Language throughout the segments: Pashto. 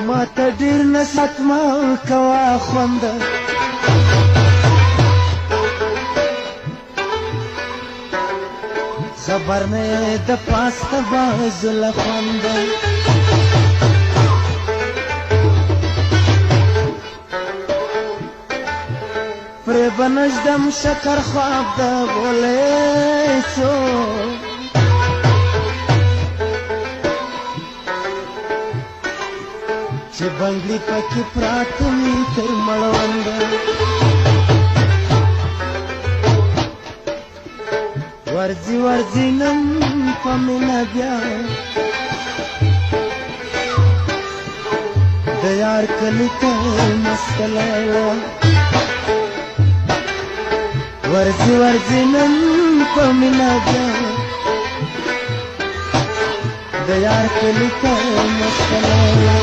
ما ته ډېر نصیحت مه کوه خونده خبر نه یې د پاسته بازو له خونده پرې به نږدم شکر خواب د غولیچو چې بنګړي پکې پراته وي تر مړونده ورځي ورځي نن په مینه بیا د یار کلي ته مسکلی وه ورځي ورځي نن په مینه بیا د یار کلي ته مسکلی وه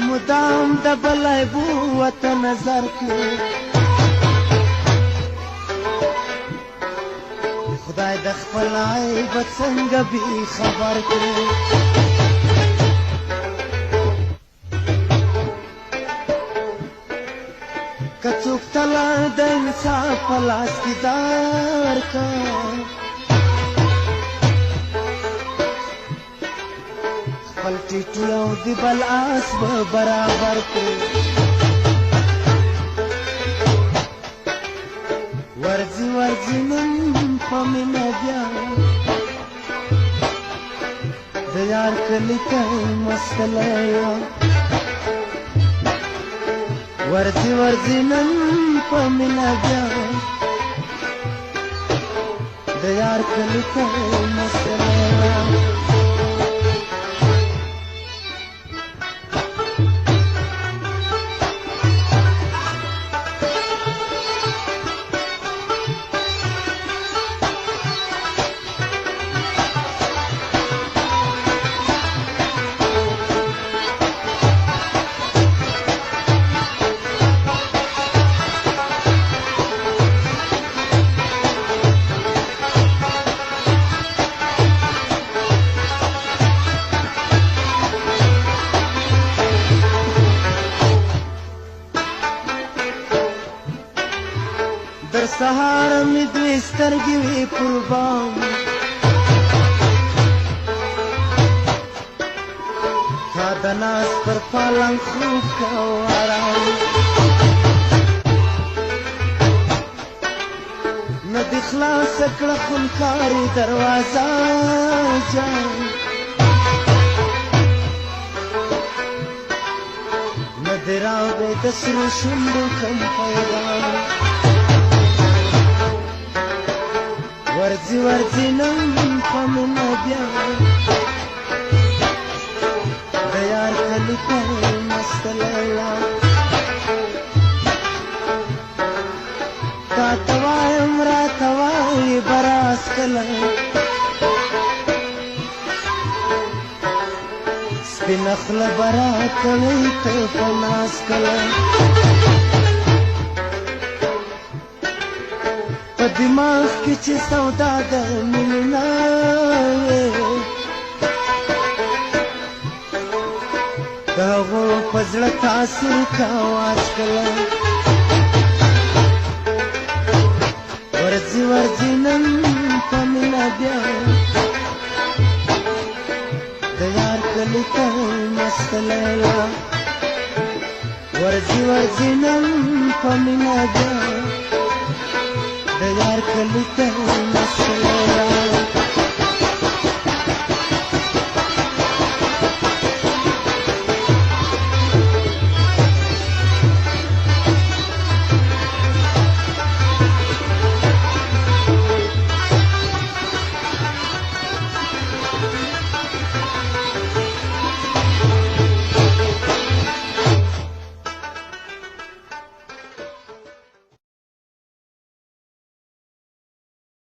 مدام د بلای بو ته نظر کوي خدای د خپل عیب څنګه بې خبر کړي که څوک تله د انصاف په لاس کې دار کا خپل ټیټي او د بل آس به برابر کړي ورځي ورځي نن په مینه بیا د یار کلي ته مسکلی وه ورځي ورځي نن په مینه بیا د یار کلي ته مسکلی وه در سهار می دوی سترګې وې پر بام تا د ناز پر پالنګ خوب کوه آرام نه دې خلاصه کړه خونکارې دروازه جان نه دې راوړې د سرو شونډو کوم پیغام ورځي ورځي نن په مینه بیا د یار کلي ته مسکلی وه تا ته وایم راته وایې به راز کله سپینه خوله به راکوې ته په ناز کله په دماغ کې چې سودا د مینې نه وې د هغو په زړه تاثیر کوه آجکله ورځي ورځي نن په مینه بیا د یار کلي ته مسکلی وه ورځي ورځي نن په مینه بیا د یار کلي ته مسکلی وه